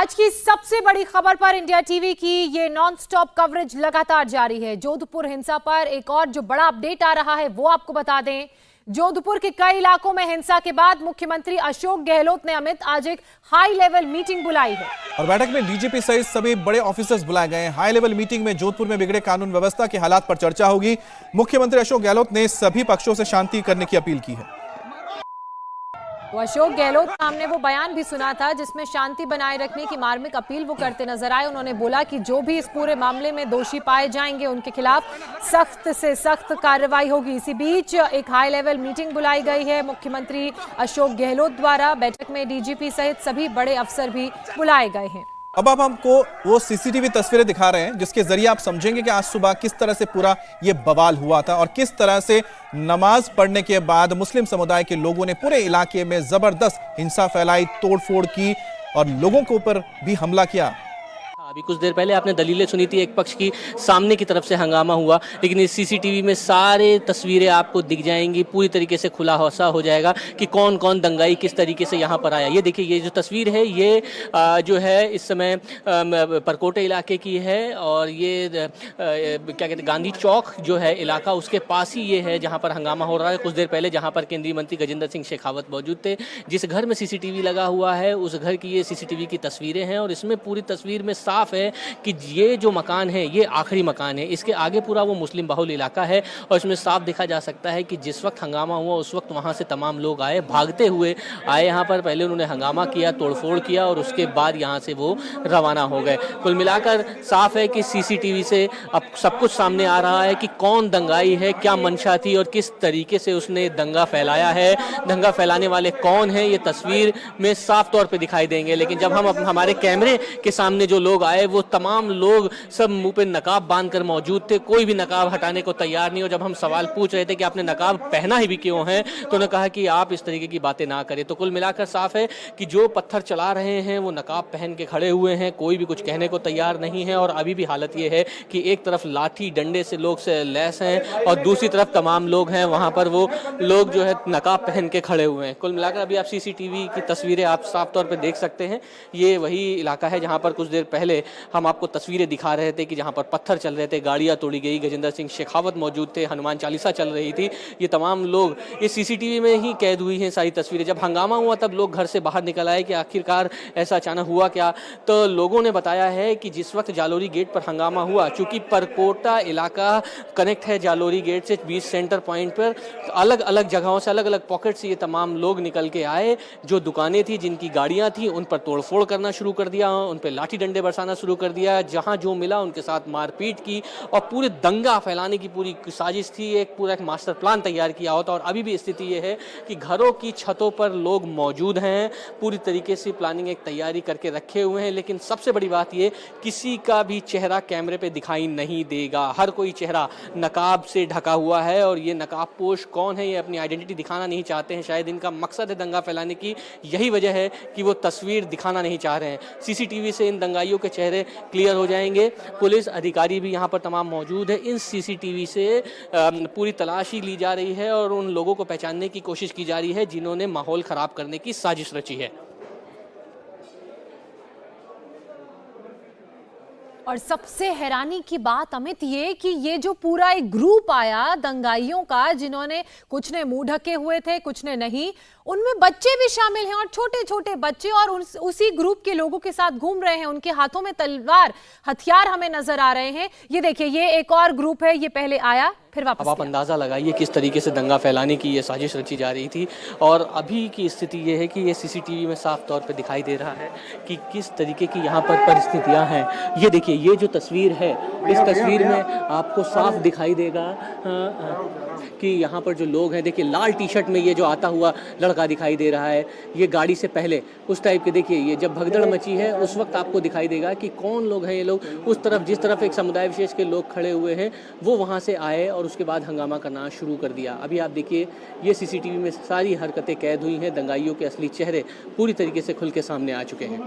आज की सबसे बड़ी खबर पर इंडिया टीवी की ये नॉन स्टॉप कवरेज लगातार जारी है। जोधपुर हिंसा पर एक और जो बड़ा अपडेट आ रहा है वो आपको बता दें। जोधपुर के कई इलाकों में हिंसा के बाद मुख्यमंत्री अशोक गहलोत ने अमित आज एक हाई लेवल मीटिंग बुलाई है और बैठक में डीजीपी सहित सभी बड़े ऑफिसर्स बुलाए गए हैं। हाई लेवल मीटिंग में जोधपुर में बिगड़े कानून व्यवस्था के हालात पर चर्चा होगी। मुख्यमंत्री अशोक गहलोत ने सभी पक्षों से शांति करने की अपील की है। तो अशोक गहलोत ने हमने वो बयान भी सुना था जिसमें शांति बनाए रखने की मार्मिक अपील वो करते नजर आए। उन्होंने बोला कि जो भी इस पूरे मामले में दोषी पाए जाएंगे उनके खिलाफ सख्त से सख्त कार्रवाई होगी। इसी बीच एक हाई लेवल मीटिंग बुलाई गई है मुख्यमंत्री अशोक गहलोत द्वारा। बैठक में डीजीपी सहित सभी बड़े अफसर भी बुलाए गए हैं। अब आप हमको वो सीसीटीवी तस्वीरें दिखा रहे हैं जिसके जरिए आप समझेंगे कि आज सुबह किस तरह से पूरा ये बवाल हुआ था और किस तरह से नमाज पढ़ने के बाद मुस्लिम समुदाय के लोगों ने पूरे इलाके में जबरदस्त हिंसा फैलाई, तोड़फोड़ की और लोगों के ऊपर भी हमला किया। अभी कुछ देर पहले आपने दलीलें सुनी थी एक पक्ष की, सामने की तरफ से हंगामा हुआ, लेकिन इस सीसीटीवी में सारे तस्वीरें आपको दिख जाएंगी। पूरी तरीके से खुलासा हो जाएगा कि कौन कौन दंगाई किस तरीके से यहाँ पर आया। ये देखिए, ये जो तस्वीर है ये जो है इस समय परकोटे इलाके की है और ये क्या कहते हैं गांधी चौक जो है इलाका उसके पास ही ये है जहाँ पर हंगामा हो रहा है। कुछ देर पहले जहाँ पर केंद्रीय मंत्री गजेंद्र सिंह शेखावत मौजूद थे, जिस घर में सीसीटीवी लगा हुआ है उस घर की ये सीसीटीवी की तस्वीरें हैं और इसमें पूरी तस्वीर में साफ है कि ये जो मकान है ये आखिरी मकान है। इसके आगे पूरा वो मुस्लिम बहुल इलाका है और इसमें साफ देखा जा सकता है कि जिस वक्त हंगामा हुआ उस वक्त वहां से तमाम लोग आए, भागते हुए आए यहाँ पर। पहले उन्होंने हंगामा किया, तोड़फोड़ किया और उसके बाद यहाँ से वो रवाना हो गए। कुल मिलाकर साफ है कि सीसीटीवी से अब सब कुछ सामने आ रहा है कि कौन दंगाई है, क्या मंशा थी और किस तरीके से उसने दंगा फैलाया है। दंगा फैलाने वाले कौन है ये तस्वीर में साफ तौर पर दिखाई देंगे, लेकिन जब हम हमारे कैमरे के सामने जो लोग आए वो तमाम लोग सब मुंह पे नकाब बांधकर मौजूद थे। कोई भी नकाब हटाने को तैयार नहीं। और जब हम सवाल पूछ रहे थे कि आपने नकाब पहना ही भी क्यों है तो उन्होंने कहा कि आप इस तरीके की बातें ना करें। तो कुल मिलाकर साफ है कि जो पत्थर चला रहे हैं वो नकाब पहन के खड़े हुए हैं, कोई भी कुछ कहने को तैयार नहीं है। और अभी भी हालत ये है कि एक तरफ लाठी डंडे से लोग से लैस हैं और दूसरी तरफ तमाम लोग हैं वहां पर वो लोग जो है नकाब पहन के खड़े हुए हैं। कुल मिलाकर अभी आप सीसीटीवी की तस्वीरें आप साफ तौर पर देख सकते हैं। ये वही इलाका है जहां पर कुछ देर पहले हम आपको तस्वीरें दिखा रहे थे कि जहां पर पत्थर चल रहे थे, गाड़ियां तोड़ी गई, गजेंद्र सिंह शेखावत मौजूद थे, हनुमान चालीसा चल रही थी। ये तमाम लोग इस सीसीटीवी में ही कैद हुई हैं सारी तस्वीरें। जब हंगामा हुआ तब लोग घर से बाहर निकल आए कि आखिरकार ऐसा अचानक हुआ क्या। तो लोगों ने बताया है कि जिस वक्त जालोरी गेट पर हंगामा हुआ, चूंकि परकोटा इलाका कनेक्ट है जालोरी गेट से 20 सेंटर पॉइंट पर, अलग अलग जगहों से अलग अलग पॉकेट से ये तमाम लोग निकल के आए। जो दुकानें थी, जिनकी गाड़ियां थी, उन पर तोड़फोड़ करना शुरू कर दिया, उन पर लाठी डंडे बरसाना शुरू कर दिया। जहां जो मिला उनके साथ मारपीट की और पूरे दंगा फैलाने की पूरी साजिश थी। एक पूरा एक मास्टर प्लान तैयार किया होता। और अभी भी स्थिति ये है कि घरों की छतों पर लोग मौजूद हैं, पूरी तरीके से प्लानिंग एक तैयारी करके रखे हुए हैं। लेकिन सबसे बड़ी बात ये, किसी का भी चेहरा कैमरे पे दिखाई नहीं देगा। हर कोई चेहरा नकाब से ढका हुआ है और ये नकाबपोश कौन है ये अपनी आइडेंटिटी दिखाना नहीं चाहते हैं। शायद इनका मकसद है दंगा फैलाने की, यही वजह है कि वो तस्वीर दिखाना नहीं चाह रहे हैं। सीसीटीवी से इन दंगाइयों के चेहरे क्लियर हो जाएंगे। पुलिस अधिकारी भी यहाँ पर तमाम मौजूद है। इन सीसीटीवी से पूरी तलाशी ली जा रही है और उन लोगों को पहचानने की कोशिश की जा रही है जिन्होंने माहौल खराब करने की साजिश रची है। और सबसे हैरानी की बात अमित ये कि ये जो पूरा एक ग्रुप आया दंगाइयों का, जिन्होंने कुछ ने मुंह ढके हुए थे, कुछ ने नहीं, उनमें बच्चे भी शामिल हैं और छोटे छोटे बच्चे और उसी ग्रुप के लोगों के साथ घूम रहे हैं। उनके हाथों में तलवार, हथियार हमें नजर आ रहे हैं। ये देखिए, ये एक और ग्रुप है, ये पहले आया फिर वापस। अब आप अंदाजा लगाइए किस तरीके से दंगा फैलाने की ये साजिश रची जा रही थी। और अभी की स्थिति ये है कि ये सीसीटीवी में साफ तौर पे दिखाई दे रहा है कि किस तरीके की यहाँ पर परिस्थितियाँ हैं। ये देखिए, ये जो तस्वीर है, इस तस्वीर में आपको साफ दिखाई देगा कि यहाँ पर जो लोग हैं, देखिए लाल टी शर्ट में ये जो आता हुआ लड़का दिखाई दे रहा है, ये गाड़ी से पहले उस टाइप के, देखिए ये जब भगदड़ मची है उस वक्त आपको दिखाई देगा कि कौन लोग हैं ये लोग। उस तरफ जिस तरफ एक समुदाय विशेष के लोग खड़े हुए हैं वो वहाँ से आए और उसके बाद हंगामा करना शुरू कर दिया। अभी आप देखिए, ये सीसीटीवी में सारी हरकतें कैद हुई हैं। दंगाइयों के असली चेहरे पूरी तरीके से खुल के सामने आ चुके हैं।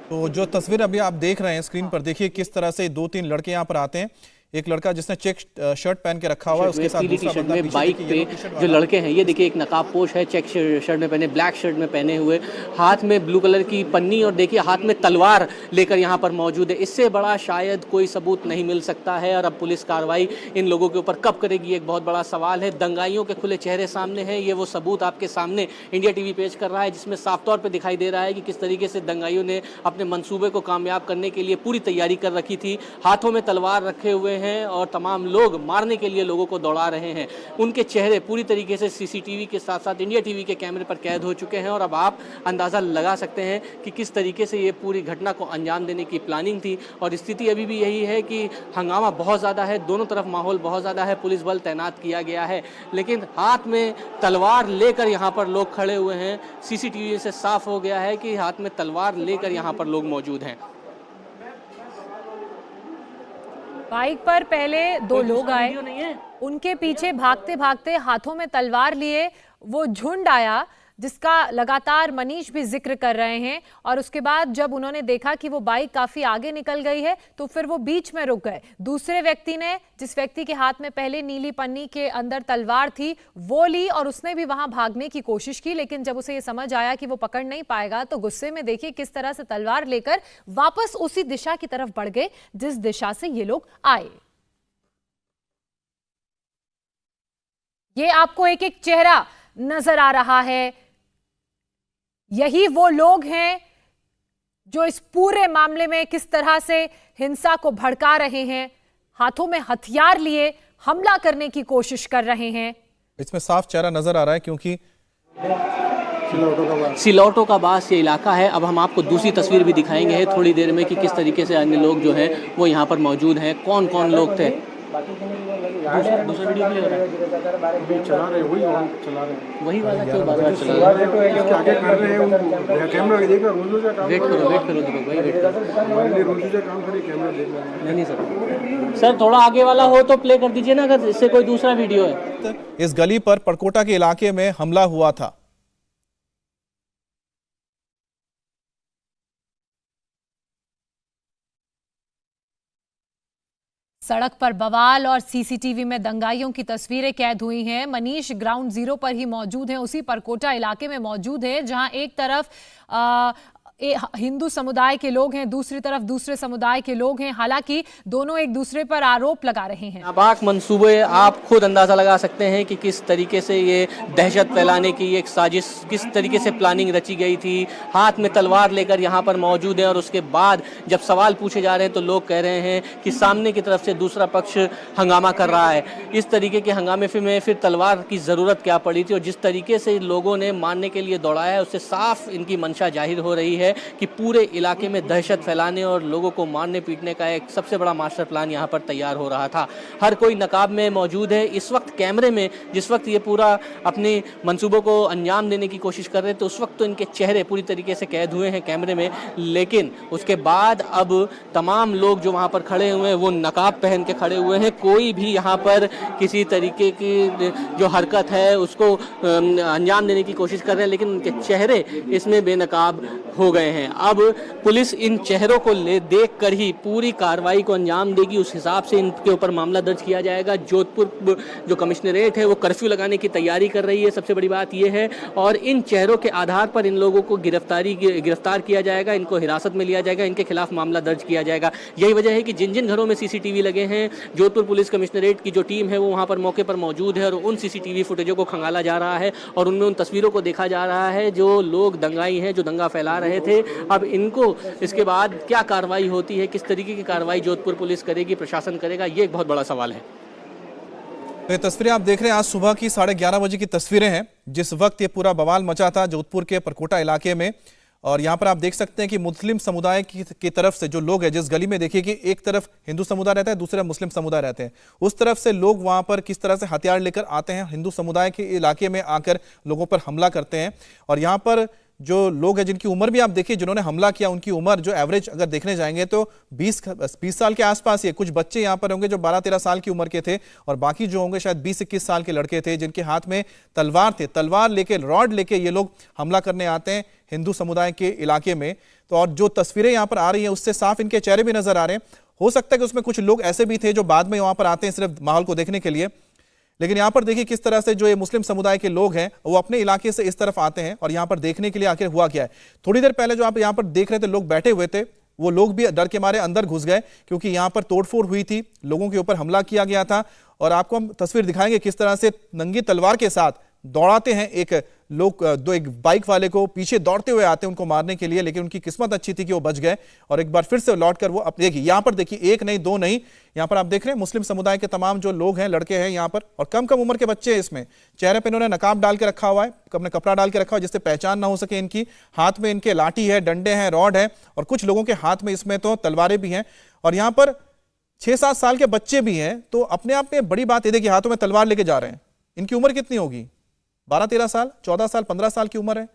तो जो तस्वीर अभी आप देख रहे हैं स्क्रीन पर, देखिए किस तरह से 2-3 लड़के यहाँ पर आते हैं। एक लड़का जिसने चेक शर्ट पहन के रखा हुआ है, उसके साथ पीली दूसरा टी-शर्ट बंदा में पीछे बाइक देखिए, पे जो लड़के हैं, ये देखिए एक नकाबपोश है, चेक शर्ट में पहने, ब्लैक शर्ट में पहने हुए, हाथ में ब्लू कलर की पन्नी और देखिए हाथ में तलवार लेकर यहाँ पर मौजूद है। इससे बड़ा शायद कोई सबूत नहीं मिल सकता है और अब पुलिस कार्रवाई इन लोगों के ऊपर कब करेगी, एक बहुत बड़ा सवाल है। दंगाइयों के खुले चेहरे सामने हैं, ये वो सबूत आपके सामने इंडिया टीवी पेश कर रहा है, जिसमें साफ तौर पर दिखाई दे रहा है कि किस तरीके से दंगाइयों ने अपने मंसूबे को कामयाब करने के लिए पूरी तैयारी कर रखी थी। हाथों में तलवार रखे हुए हैं और तमाम लोग मारने के लिए लोगों को दौड़ा रहे हैं। उनके चेहरे पूरी तरीके से सीसीटीवी के साथ साथ इंडिया टीवी के कैमरे पर कैद हो चुके हैं और अब आप अंदाज़ा लगा सकते हैं कि किस तरीके से ये पूरी घटना को अंजाम देने की प्लानिंग थी। और स्थिति अभी भी यही है कि हंगामा बहुत ज़्यादा है, दोनों तरफ माहौल बहुत ज़्यादा है, पुलिस बल तैनात किया गया है, लेकिन हाथ में तलवार लेकर यहाँ पर लोग खड़े हुए हैं। सीसीटीवी से साफ हो गया है कि हाथ में तलवार लेकर यहाँ पर लोग मौजूद हैं। बाइक पर पहले दो लोग आए, उनके पीछे भागते भागते हाथों में तलवार लिए वो झुंड आया, जिसका लगातार मनीष भी जिक्र कर रहे हैं। और उसके बाद जब उन्होंने देखा कि वो बाइक काफी आगे निकल गई है तो फिर वो बीच में रुक गए। दूसरे व्यक्ति ने, जिस व्यक्ति के हाथ में पहले नीली पन्नी के अंदर तलवार थी, वो ली और उसने भी वहां भागने की कोशिश की, लेकिन जब उसे ये समझ आया कि वो पकड़ नहीं पाएगा तो गुस्से में देखिए किस तरह से तलवार लेकर वापस उसी दिशा की तरफ बढ़ गए जिस दिशा से ये लोग आए। ये आपको एक एक चेहरा नजर आ रहा है, यही वो लोग हैं जो इस पूरे मामले में किस तरह से हिंसा को भड़का रहे हैं, हाथों में हथियार लिए हमला करने की कोशिश कर रहे हैं। इसमें साफ चेहरा नजर आ रहा है क्योंकि सिलौटो का बास ये इलाका है। अब हम आपको दूसरी तस्वीर भी दिखाएंगे थोड़ी देर में कि किस तरीके से अन्य लोग जो हैं वो यहाँ पर मौजूद हैं, कौन कौन लोग थे। दूसरा वीडियो भी चला रहे, वही वाला क्यों बार-बार चला रहा है? आगे कर रहे हैं कैमरा देखा, वेट करो दीपक भाई, वेट करो। काम करिए, कैमरा देख रहे हैं। नहीं सर थोड़ा आगे वाला हो तो प्ले कर दीजिए ना, अगर इससे कोई दूसरा वीडियो है। इस गली पर परकोटा के इलाके में हमला हुआ था। सड़क पर बवाल और सीसीटीवी में दंगाइयों की तस्वीरें कैद हुई हैं। मनीष ग्राउंड जीरो पर ही मौजूद हैं, उसी परकोटा इलाके में मौजूद है जहां एक तरफ हिंदू समुदाय के लोग हैं, दूसरी तरफ दूसरे समुदाय के लोग हैं। हालांकि दोनों एक दूसरे पर आरोप लगा रहे हैं। नापाक मंसूबे, आप खुद अंदाजा लगा सकते हैं कि किस तरीके से ये दहशत फैलाने की एक साजिश, किस तरीके से प्लानिंग रची गई थी। हाथ में तलवार लेकर यहाँ पर मौजूद है और उसके बाद जब सवाल पूछे जा रहे हैं तो लोग कह रहे हैं कि सामने की तरफ से दूसरा पक्ष हंगामा कर रहा है। इस तरीके के हंगामे में फिर तलवार की ज़रूरत क्या पड़ी थी, और जिस तरीके से लोगों ने मारने के लिए दौड़ाया है उससे साफ इनकी मंशा जाहिर हो रही है कि पूरे इलाके में दहशत फैलाने और लोगों को मारने पीटने का एक सबसे बड़ा मास्टर प्लान यहाँ पर तैयार हो रहा था। हर कोई नकाब में मौजूद है। इस वक्त कैमरे में जिस वक्त ये पूरा अपने मंसूबों को अंजाम देने की कोशिश कर रहे हैं तो उस वक्त तो इनके चेहरे पूरी तरीके से कैद हुए हैं कैमरे में, लेकिन उसके बाद अब तमाम लोग जो वहाँ पर खड़े हुए हैं वो नकाब पहन के खड़े हुए हैं। कोई भी यहाँ पर किसी तरीके की जो हरकत है उसको अंजाम देने की कोशिश कर रहे हैं, लेकिन उनके चेहरे इसमें बेनकाब हो गए हैं। अब पुलिस इन चेहरों को देख कर ही पूरी कार्रवाई को अंजाम देगी, उस हिसाब से इनके ऊपर मामला दर्ज किया जाएगा। जोधपुर जो कमिश्नरेट है वो कर्फ्यू लगाने की तैयारी कर रही है, सबसे बड़ी बात यह है, और इन चेहरों के आधार पर इन लोगों को गिरफ्तार किया जाएगा, इनको हिरासत में लिया जाएगा, इनके खिलाफ मामला दर्ज किया जाएगा। यही वजह है कि जिन जिन घरों में सीसीटीवी लगे हैं, जोधपुर पुलिस कमिश्नरेट की जो टीम है वो वहाँ पर मौके पर मौजूद है और उन सीसीटीवी फुटेजों को खंगाला जा रहा है और उनमें उन तस्वीरों को देखा जा रहा है जो लोग दंगाई हैं, जो दंगा फैला रहे थे। अब इनको इसके बाद क्या कार्रवाई होती है, किस तरीके की कार्रवाई जोधपुर पुलिस करेगी, प्रशासन करेगा, ये एक बहुत बड़ा सवाल है। ये तस्वीरें आप देख रहे हैं आज सुबह की 11:30 बजे की तस्वीरें हैं, जिस वक्त ये पूरा बवाल मचा था जोधपुर के परकोटा इलाके में। और यहाँ पर आप देख सकते हैं कि मुस्लिम समुदाय की तरफ से जो लोग हैं, जिस गली में देखिए कि एक तरफ हिंदू समुदाय रहता है, दूसरा मुस्लिम समुदाय रहते हैं, उस तरफ से लोग वहाँ पर किस तरह से हथियार लेकर आते हैं, हिंदू समुदाय के इलाके में आकर लोगों पर हमला करते हैं। और यहाँ पर जो लोग हैं जिनकी उम्र भी आप देखिए, जिन्होंने हमला किया उनकी उम्र जो एवरेज अगर देखने जाएंगे तो 20 साल के आसपास ही है। कुछ बच्चे यहाँ पर होंगे जो 12-13 साल की उम्र के थे और बाकी जो होंगे शायद 20-21 साल के लड़के थे जिनके हाथ में तलवार थे। तलवार लेके, रॉड लेके ये लोग हमला करने आते हैं हिंदू समुदाय के इलाके में। तो और जो तस्वीरें यहाँ पर आ रही हैं उससे साफ इनके चेहरे भी नजर आ रहे हैं हो सकता है कि उसमें कुछ लोग ऐसे भी थे जो बाद में वहां पर आते हैं सिर्फ माहौल को देखने के लिए, लेकिन यहाँ पर देखिए किस तरह से जो ये मुस्लिम समुदाय के लोग हैं वो अपने इलाके से इस तरफ आते हैं और यहाँ पर देखने के लिए आखिर हुआ क्या है। थोड़ी देर पहले जो आप यहाँ पर देख रहे थे लोग बैठे हुए थे, वो लोग भी डर के मारे अंदर घुस गए क्योंकि यहाँ पर तोड़फोड़ हुई थी, लोगों के ऊपर हमला किया गया था। और आपको हम तस्वीर दिखाएंगे किस तरह से नंगी तलवार के साथ दौड़ाते हैं एक बाइक वाले को, पीछे दौड़ते हुए आते हैं उनको मारने के लिए, लेकिन उनकी किस्मत अच्छी थी कि वो बच गए और एक बार फिर से लौटकर वो अपने देखिए यहाँ पर देखिए, एक नहीं दो नहीं, यहाँ पर आप देख रहे हैं मुस्लिम समुदाय के तमाम जो लोग हैं, लड़के हैं यहाँ पर और कम कम उम्र के बच्चे हैं। इसमें चेहरे पे इन्होंने नकाब डाल के रखा हुआ है, अपने कपड़ा डाल के रखा हुआ है जिससे पहचान ना हो सके इनकी। हाथ में इनके लाठी है, डंडे हैं, रॉड है और कुछ लोगों के हाथ में इसमें तो तलवारें भी हैं और यहाँ पर 6-7 साल के बच्चे भी हैं। तो अपने आप में बड़ी बात है, देखिए हाथों में तलवार लेके जा रहे हैं। इनकी उम्र कितनी होगी? 12-13 साल, 14 साल, 15 साल की उम्र है।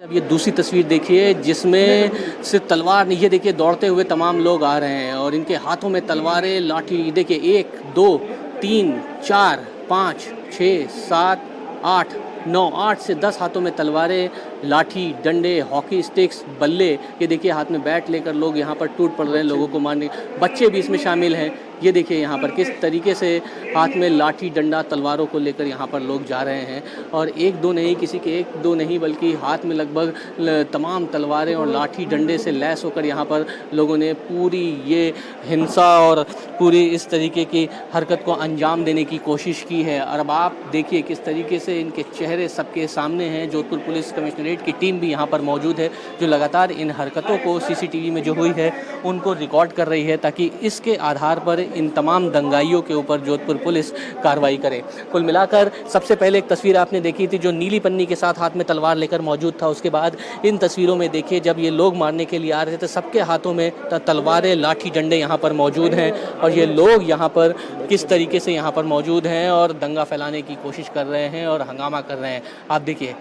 अब ये दूसरी तस्वीर देखिए जिसमें सिर्फ तलवार नहीं, ये देखिए दौड़ते हुए तमाम लोग आ रहे हैं और इनके हाथों में तलवारें, लाठी, देखिए 1 2 3 4 5 6 7 8 9 8 से 10 हाथों में तलवारें, लाठी, डंडे, हॉकी स्टिक्स, बल्ले, ये देखिए हाथ में बैट लेकर लोग यहाँ पर टूट पड़ रहे हैं लोगों को मारने। बच्चे भी इसमें शामिल हैं। ये देखिए यहाँ पर किस तरीके से हाथ में लाठी, डंडा, तलवारों को लेकर यहाँ पर लोग जा रहे हैं और 1-2 नहीं, किसी के 1-2 नहीं बल्कि हाथ में लगभग तमाम तलवारें और लाठी डंडे से लैस होकर यहाँ पर लोगों ने पूरी ये हिंसा और पूरी इस तरीके की हरकत को अंजाम देने की कोशिश की है। और अब आप देखिए किस तरीके से इनके चेहरे सबके सामने हैं। जोधपुर पुलिस कमिश्नरेट की टीम भी यहाँ पर मौजूद है जो लगातार इन हरकतों को CCTV में जो हुई है उनको रिकॉर्ड कर रही है ताकि इसके आधार पर इन तमाम दंगाइयों के ऊपर जोधपुर पुलिस कार्रवाई करे। कुल मिलाकर सबसे पहले एक तस्वीर आपने देखी थी जो नीली पन्नी के साथ हाथ में तलवार लेकर मौजूद था। उसके बाद इन तस्वीरों में देखिए जब ये लोग मारने के लिए आ रहे थे सबके हाथों में तलवारें, लाठी, डंडे यहाँ पर मौजूद हैं और ये लोग यहाँ पर किस तरीके से यहाँ पर मौजूद हैं और दंगा फैलाने की कोशिश कर रहे हैं और हंगामा कर रहे हैं। आप देखिए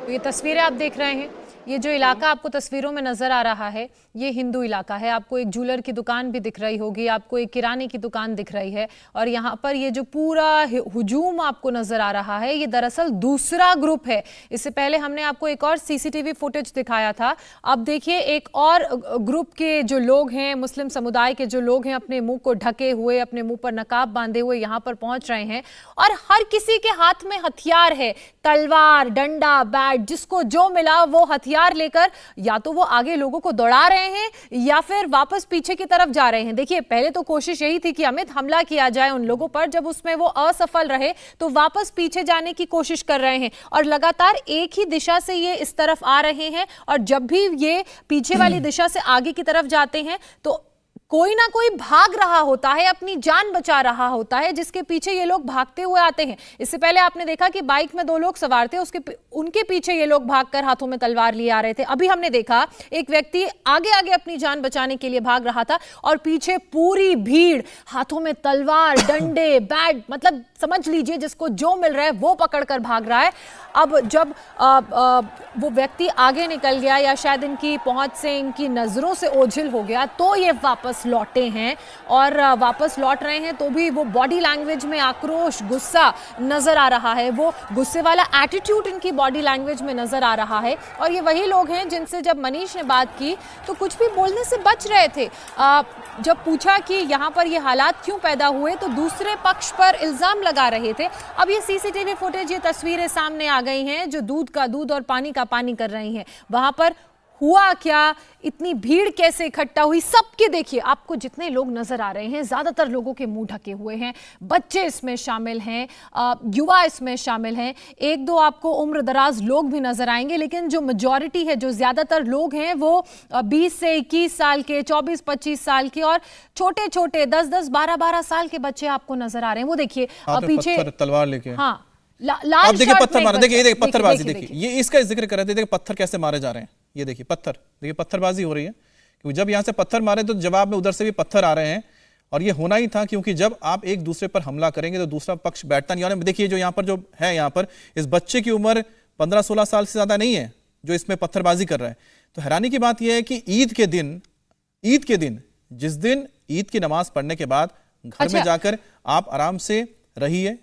ये तस्वीरें आप देख रहे हैं, ये जो इलाका आपको तस्वीरों में नजर आ रहा है ये हिंदू इलाका है। आपको एक ज्वेलर की दुकान भी दिख रही होगी, आपको एक किराने की दुकान दिख रही है और यहाँ पर ये जो पूरा हुजूम आपको नजर आ रहा है ये दरअसल दूसरा ग्रुप है। इससे पहले हमने आपको एक और CCTV फुटेज दिखाया था। अब देखिए एक और ग्रुप के जो लोग हैं, मुस्लिम समुदाय के जो लोग हैं, अपने मुंह को ढके हुए, अपने मुंह पर नकाब बांधे हुए यहाँ पर पहुंच रहे हैं और हर किसी के हाथ में हथियार है, तलवार, डंडा, बैट, जिसको जो मिला वो हथियार लेकर या तो वो आगे लोगों को दौड़ा रहे हैं या फिर वापस पीछे की तरफ जा रहे हैं। देखिए पहले तो कोशिश यही थी कि अमित हमला किया जाए उन लोगों पर, जब उसमें वो असफल रहे तो वापस पीछे जाने की कोशिश कर रहे हैं और लगातार एक ही दिशा से ये इस तरफ आ रहे हैं और जब भी ये पीछे वाली दिशा से आगे की तरफ जाते हैं तो कोई ना कोई भाग रहा होता है, अपनी जान बचा रहा होता है, जिसके पीछे ये लोग भागते हुए आते हैं। इससे पहले आपने देखा कि बाइक में 2 लोग सवार थे, उनके पीछे ये लोग भागकर हाथों में तलवार लिए आ रहे थे। अभी हमने देखा एक व्यक्ति आगे आगे अपनी जान बचाने के लिए भाग रहा था और पीछे पूरी भीड़ हाथों में तलवार, डंडे, बैट, मतलब समझ लीजिए जिसको जो मिल रहा है वो पकड़कर भाग रहा है। अब जब वो व्यक्ति आगे निकल गया या शायद इनकी पहुंच से इनकी नजरों से ओझल हो गया तो ये वापस लौटे हैं और वापस लौट रहे हैं तो भी वो बॉडी लैंग्वेज में आक्रोश, गुस्सा नजर आ रहा है। वो गुस्से वाला एटीट्यूड इनकी बॉडी लैंग्वेज में नजर आ रहा है और ये वही लोग हैं जिनसे जब मनीष ने बात की तो कुछ भी बोलने से बच रहे थे। जब पूछा कि यहाँ पर ये हालात क्यों पैदा हुए तो दूसरे पक्ष पर इल्जाम लगा रहे थे। अब ये CCTV फुटेज, ये तस्वीरें सामने आ गई हैं जो दूध का दूध और पानी का पानी कर रही हैं। वहां पर हुआ क्या, इतनी भीड़ कैसे इकट्ठा हुई, सबके देखिए आपको जितने लोग नजर आ रहे हैं ज्यादातर लोगों के मुंह ढके हुए हैं, बच्चे इसमें शामिल हैं, युवा इसमें शामिल हैं, 1-2 आपको उम्र दराज लोग भी नजर आएंगे, लेकिन जो मेजॉरिटी है, जो ज्यादातर लोग हैं वो 20 से 21 साल के, 24-25 साल के और छोटे छोटे 10-10, 12-12 साल के बच्चे आपको नजर आ रहे हैं। वो देखिए पीछे तलवार लेके, हाँ आप देखिए पत्थर मारा, देखिए ये पत्थरबाजी, देखिए ये इसका जिक्र कर रहे थे, देखिए पत्थर कैसे मारे जा रहे हैं। ये देखिए पत्थर, देखिए पत्थरबाजी हो रही है क्योंकि जब यहां से पत्थर मारे तो जवाब में उधर से भी पत्थर आ रहे हैं और ये होना ही था क्योंकि जब आप एक दूसरे पर हमला करेंगे तो दूसरा पक्ष बैठता नहीं। और देखिए जो यहाँ पर जो है, यहाँ पर इस बच्चे की उम्र 15-16 साल से ज्यादा नहीं है जो इसमें पत्थरबाजी कर रहा है। तो हैरानी की बात यह है कि ईद के दिन जिस दिन ईद की नमाज पढ़ने के बाद घर में जाकर आप आराम से रहिए,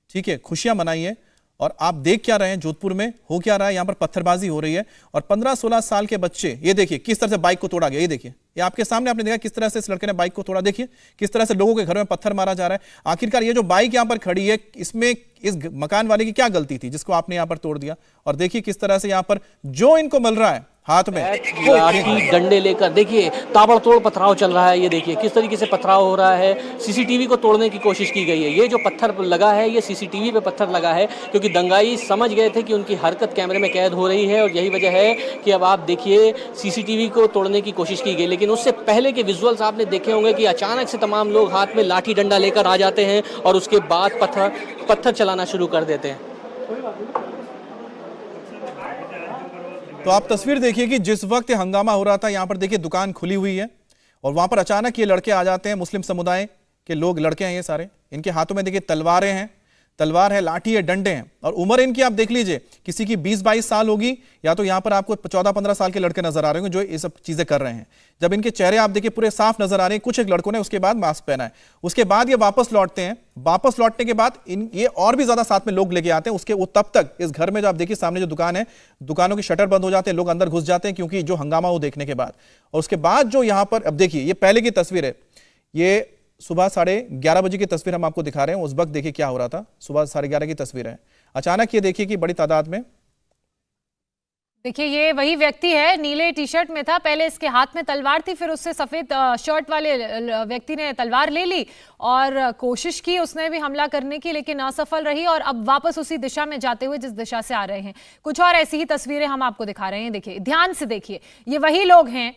ठीक है, खुशियां मनाइए और आप देख क्या रहे हैं जोधपुर में हो क्या रहा है, यहाँ पर पत्थरबाजी हो रही है और 15-16 साल के बच्चे, ये देखिए किस तरह से बाइक को तोड़ा गया, ये देखिए, ये आपके सामने आपने देखा किस तरह से इस लड़के ने बाइक को तोड़ा, देखिए किस तरह से लोगों के घर में पत्थर मारा जा रहा है। आखिरकार ये जो बाइक यहाँ पर खड़ी है, इसमें इस मकान वाले की क्या गलती थी जिसको आपने यहाँ पर तोड़ दिया। और देखिए किस तरह से यहाँ पर जो इनको मिल रहा है हाथ में लाठी डंडे लेकर, देखिए ताबड़तोड़ पथराव चल रहा है। ये देखिए किस तरीके से पथराव हो रहा है। सीसीटीवी को तोड़ने की कोशिश की गई है। ये जो पत्थर लगा है ये सीसीटीवी पे पत्थर लगा है, क्योंकि दंगाई समझ गए थे कि उनकी हरकत कैमरे में कैद हो रही है और यही वजह है कि अब आप देखिए सीसीटीवी को तोड़ने की कोशिश की गई। लेकिन उससे पहले के विजुअल्स आपने देखे होंगे कि अचानक से तमाम लोग हाथ में लाठी डंडा लेकर आ जाते हैं और उसके बाद पत्थर चलाना शुरू कर देते हैं। तो आप तस्वीर देखिए कि जिस वक्त हंगामा हो रहा था, यहाँ पर देखिए दुकान खुली हुई है और वहां पर अचानक ये लड़के आ जाते हैं। मुस्लिम समुदाय के लोग, लड़के हैं ये सारे, इनके हाथों में देखिए तलवारें हैं, तलवार है, लाठी है, डंडे हैं और उम्र इनकी आप देख लीजिए, किसी की 20-22 साल होगी या तो यहाँ पर आपको 14-15 साल के लड़के नजर आ रहे होंगे जो ये सब चीजें कर रहे हैं। जब इनके चेहरे आप देखिए पूरे साफ नजर आ रहे हैं। कुछ एक लड़कों ने उसके बाद मास्क पहना है, उसके बाद ये वापस लौटते हैं। वापस लौटने के बाद ये और भी ज्यादा साथ में लोग लेके आते हैं। उसके वो तब तक इस घर में जो आप देखिए सामने जो दुकान है, दुकानों की शटर बंद हो जाते हैं, लोग अंदर घुस जाते हैं क्योंकि जो हंगामा वो देखने के बाद। और उसके बाद जो यहाँ पर अब देखिए, ये पहले की तस्वीर है, ये सुबह 11:30 बजे की तस्वीर हम आपको दिखा रहे हैं। उस वक्त देखिए क्या हो रहा था, सुबह 11:30 की तस्वीर है। अचानक ये देखिए कि बड़ी तादाद में, देखिए ये वही व्यक्ति है, नीले टी शर्ट में था, पहले इसके हाथ में तलवार थी, फिर उससे सफेद शर्ट वाले व्यक्ति ने तलवार ले ली और कोशिश की उसने भी हमला करने की, लेकिन असफल रही और अब वापस उसी दिशा में जाते हुए जिस दिशा से आ रहे हैं। कुछ और ऐसी ही तस्वीरें हम आपको दिखा रहे हैं। देखिए ध्यान से देखिए, ये वही लोग हैं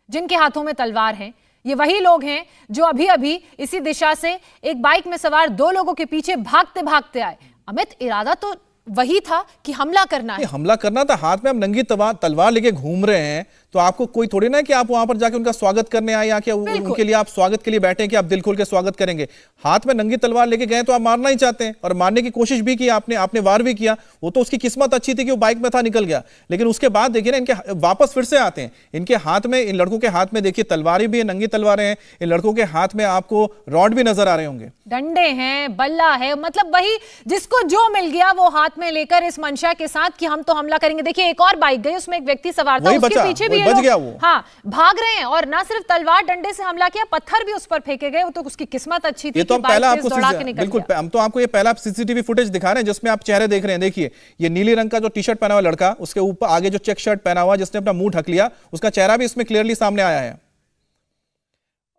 जिनके हाथों में तलवार है, ये वही लोग हैं जो अभी अभी इसी दिशा से एक बाइक में सवार 2 लोगों के पीछे भागते भागते आए। अमित, इरादा तो वही था कि हमला करना है, हमला करना था। हाथ में आप नंगी तलवार लेके घूम रहे हैं तो आपको कोई थोड़ी ना है कि आप वहां पर जाके उनका स्वागत करने आए या कि उनके लिए आप स्वागत के लिए बैठे हैं कि आप दिल खोल के स्वागत करेंगे। हाथ में नंगी तलवार लेके गए तो आप मारना ही चाहते हैं और मारने की कोशिश भी की आपने वार भी किया। वो तो उसकी किस्मत अच्छी थी कि वो बाइक में था, निकल गया। लेकिन उसके बाद देखिए ना, इनके वापस फिर से आते हैं। इनके हाथ में, इन लड़कों के हाथ में देखिए तलवारें भी है, नंगी तलवारें हैं। इन लड़कों के हाथ में आपको रॉड भी नजर आ रहे होंगे, डंडे हैं, बल्ला है, मतलब वही जिसको जो मिल गया वो हाथ में लेकर इस मंशा के साथ कि हम तो हमला करेंगे। देखिए एक और बाइक गई, उसमें एक व्यक्ति सवार था, उसके पीछे भी बच गया वो। हाँ, भाग रहे हैं और ना सिर्फ तलवार डंडे से हमला किया, पत्थर भी उस पर फेंके गए। वो तो उसकी किस्मत अच्छी थी। ये तो हम पहला आपको बिल्कुल, हम तो आपको ये पहला सीसीटीवी फुटेज दिखा रहे हैं जिसमें आप चेहरे देख रहे हैं। देखिए ये नीले रंग का जो टी शर्ट पहना हुआ लड़का, उसके ऊपर आगे जो चेक शर्ट पहना हुआ जिसने अपना मुंह ढक लिया, उसका चेहरा भी इसमें क्लियरली सामने आया है।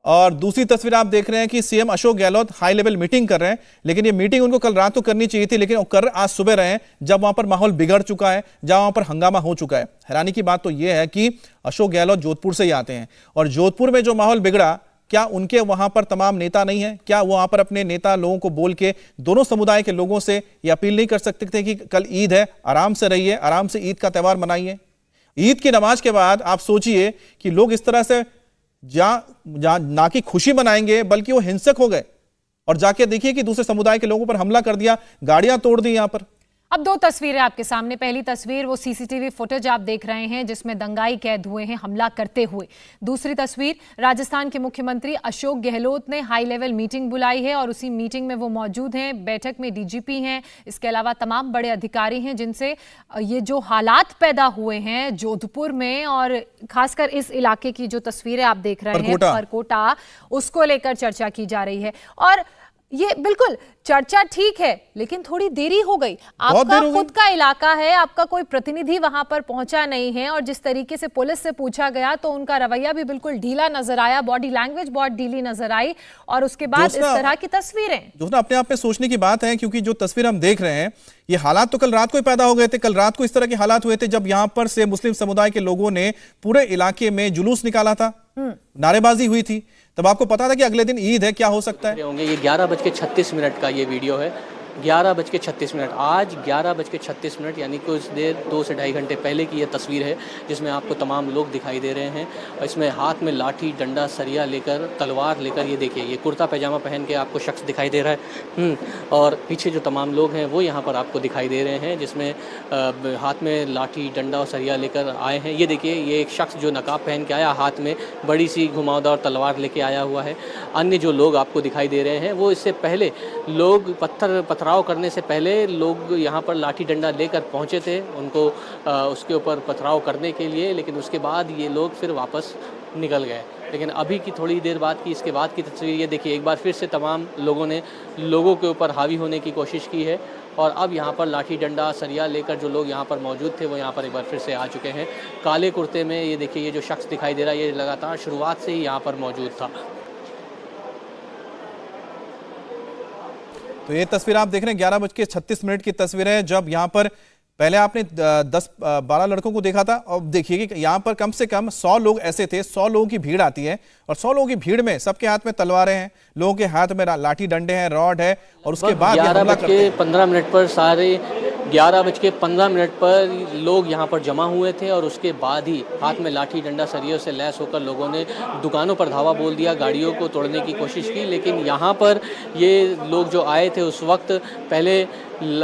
और दूसरी तस्वीर आप देख रहे हैं कि CM Ashok Gehlot high level meeting कर रहे हैं, लेकिन ये मीटिंग उनको कल रात को करनी चाहिए थी, लेकिन वो कर आज सुबह रहे हैं जब वहां पर माहौल बिगड़ चुका है, जहां वहां पर हंगामा हो चुका है। हैरानी की बात तो यह है कि अशोक गहलोत जोधपुर से ही आते हैं और जोधपुर में जो माहौल बिगड़ा, क्या उनके वहां पर तमाम नेता नहीं है? क्या वो वहां पर अपने नेता लोगों को बोल के दोनों समुदाय के लोगों से ये अपील नहीं कर सकते थे कि कल ईद है, आराम से रहिए, आराम से ईद का त्यौहार मनाइए? ईद की नमाज के बाद आप सोचिए कि लोग इस तरह से ना कि खुशी मनाएंगे बल्कि वो हिंसक हो गए और जाके देखिए कि दूसरे समुदाय के लोगों पर हमला कर दिया, गाड़ियां तोड़ दी यहां पर। अब 2 तस्वीरें आपके सामने। पहली तस्वीर वो सीसीटीवी फुटेज आप देख रहे हैं जिसमें दंगाई कैद हुए हैं हमला करते हुए। दूसरी तस्वीर, राजस्थान के मुख्यमंत्री अशोक गहलोत ने हाई लेवल मीटिंग बुलाई है और उसी मीटिंग में वो मौजूद हैं। बैठक में डीजीपी हैं, इसके अलावा तमाम बड़े अधिकारी हैं जिनसे ये जो हालात पैदा हुए हैं जोधपुर में और खासकर इस इलाके की जो तस्वीरें आप देख रहे हैं परकोटा, उसको लेकर चर्चा की जा रही है। और ये बिल्कुल चर्चा ठीक है, लेकिन थोड़ी देरी हो गई। आपका खुद का इलाका है, आपका कोई प्रतिनिधि वहां पर पहुंचा नहीं है और जिस तरीके से पुलिस से पूछा गया तो उनका रवैया भी बिल्कुल ढीला नजर आया, बॉडी लैंग्वेज बहुत ढीली नजर आई और उसके बाद इस तरह की तस्वीरें जो ना अपने आप में सोचने की बात है, क्योंकि जो तस्वीर हम देख रहे हैं ये हालात तो कल रात को ही पैदा हो गए थे। कल रात को इस तरह के हालात हुए थे जब यहां पर से मुस्लिम समुदाय के लोगों ने पूरे इलाके में जुलूस निकाला था, नारेबाजी हुई थी, तब आपको पता था कि अगले दिन ईद है, क्या हो सकता है। ये 11:36 का ये वीडियो है, 11:36। आज 11:36 यानी कुछ देर 2 से ढाई घंटे पहले की ये तस्वीर है जिसमें आपको तमाम लोग दिखाई दे रहे हैं और इसमें हाथ में लाठी डंडा सरिया लेकर, तलवार लेकर, ये देखिए ये कुर्ता पैजामा पहन के आपको शख्स दिखाई दे रहा है। और पीछे जो तमाम लोग हैं वो यहाँ पर आपको दिखाई दे रहे हैं जिसमें हाथ में लाठी डंडा और सरिया लेकर आए हैं। ये देखिए ये एक शख्स जो नकाब पहन के आया, हाथ में बड़ी सी घुमावदार तलवार लेके आया हुआ है। अन्य जो लोग आपको दिखाई दे रहे हैं वो इससे पहले लोग पत्थर पथराव करने से पहले लोग यहाँ पर लाठी डंडा लेकर पहुँचे थे उनको उसके ऊपर पथराव करने के लिए, लेकिन उसके बाद ये लोग फिर वापस निकल गए। लेकिन अभी की थोड़ी देर बाद की इसके बाद की तस्वीर ये देखिए, एक बार फिर से तमाम लोगों ने लोगों के ऊपर हावी होने की कोशिश की है और अब यहाँ पर लाठी डंडा सरिया लेकर जो लोग यहाँ पर मौजूद थे वो यहाँ पर एक बार फिर से आ चुके हैं। काले कुर्ते में ये देखिए, ये जो शख्स दिखाई दे रहा है ये लगातार शुरुआत से ही यहाँ पर मौजूद था। तो ये तस्वीर आप देख रहे हैं 11:36 की तस्वीर है, जब यहाँ पर पहले आपने 10-12 लड़कों को देखा था। अब देखिए कि यहाँ पर कम से कम 100 लोग ऐसे थे, 100 लोगों की भीड़ आती है और 100 लोगों की भीड़ में सबके हाथ में तलवारें हैं, लोगों के हाथ में लाठी डंडे हैं, रॉड है और उसके बाद 11:15 पर सारे 11:15 पर लोग यहाँ पर जमा हुए थे और उसके बाद ही हाथ में लाठी डंडा सरियों से लैस होकर लोगों ने दुकानों पर धावा बोल दिया, गाड़ियों को तोड़ने की कोशिश की। लेकिन यहाँ पर ये लोग जो आए थे उस वक्त पहले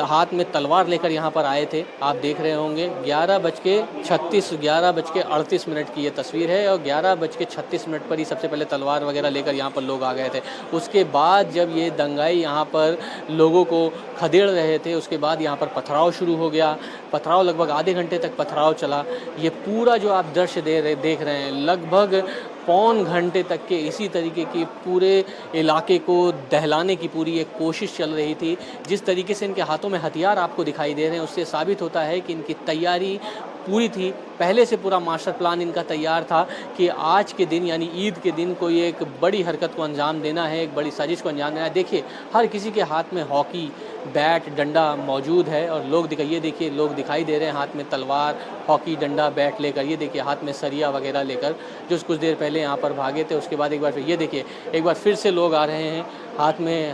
हाथ में तलवार लेकर यहाँ पर आए थे। आप देख रहे होंगे 11:38 की ये तस्वीर है और 11:36 पर ही सबसे पहले तलवार वगैरह लेकर यहाँ पर लोग आ गए थे। उसके बाद जब ये दंगाई यहाँ पर लोगों को खदेड़ रहे थे, उसके बाद यहाँ पर पथराव शुरू हो गया। पथराव लगभग आधे घंटे तक पथराव चला। ये पूरा जो आप दृश्य देख रहे हैं, लगभग पौन घंटे तक के इसी तरीके की पूरे इलाके को दहलाने की पूरी एक कोशिश चल रही थी। जिस तरीके से इनके हाथों में हथियार आपको दिखाई दे रहे हैं उससे साबित होता है कि इनकी तैयारी पूरी थी। पहले से पूरा मास्टर प्लान इनका तैयार था कि आज के दिन यानी ईद के दिन कोई एक बड़ी हरकत को अंजाम देना है, एक बड़ी साजिश को अंजाम देना है। देखिए हर किसी के हाथ में हॉकी बैट डंडा मौजूद है और लोग देखिए लोग दिखाई दे रहे हैं हाथ में तलवार हॉकी डंडा बैट लेकर। ये देखिए हाथ में सरिया वगैरह लेकर, जो कुछ देर पहले यहाँ पर भागे थे। उसके बाद एक बार फिर ये देखिए एक बार फिर से लोग आ रहे हैं हाथ में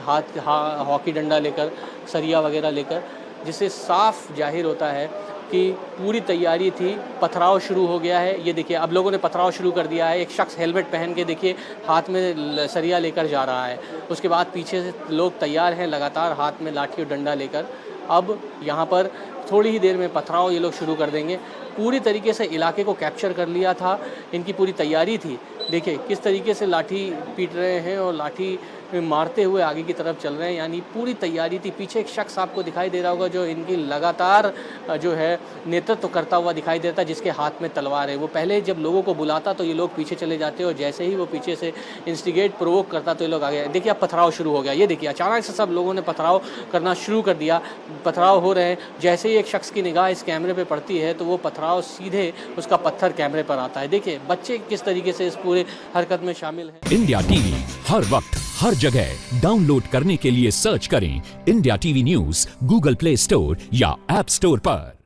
हॉकी डंडा लेकर, सरिया वगैरह लेकर, जिससे साफ जाहिर होता है कि पूरी तैयारी थी। पथराव शुरू हो गया है। ये देखिए अब लोगों ने पथराव शुरू कर दिया है। एक शख्स हेलमेट पहन के देखिए हाथ में सरिया लेकर जा रहा है। उसके बाद पीछे से लोग तैयार हैं लगातार हाथ में लाठी और डंडा लेकर। अब यहाँ पर थोड़ी ही देर में पथराव ये लोग शुरू कर देंगे। पूरी तरीके से इलाके को कैप्चर कर लिया था, इनकी पूरी तैयारी थी। देखिए किस तरीके से लाठी पीट रहे हैं और लाठी मारते हुए आगे की तरफ चल रहे हैं, यानी पूरी तैयारी थी। पीछे एक शख्स आपको दिखाई दे रहा होगा जो इनकी लगातार जो है नेतृत्व करता हुआ दिखाई देता, जिसके हाथ में तलवार है। वो पहले जब लोगों को बुलाता तो ये लोग पीछे चले जाते और जैसे ही वो पीछे से इंस्टिगेट प्रोवोक करता तो ये लोग आगे। देखिए अब पथराव शुरू हो गया। ये देखिए अचानक से सब लोगों ने पथराव करना शुरू कर दिया। पथराव हो रहे हैं। जैसे ही एक शख्स की निगाह इस कैमरे पर पड़ती है तो वो पथराव सीधे उसका पत्थर कैमरे पर आता है। देखिए बच्चे किस तरीके से इस पूरे हरकत में शामिल हैं। इंडिया टीवी हर वक्त हर जगह डाउनलोड करने के लिए सर्च करें India TV news Google play store या ऐप स्टोर पर।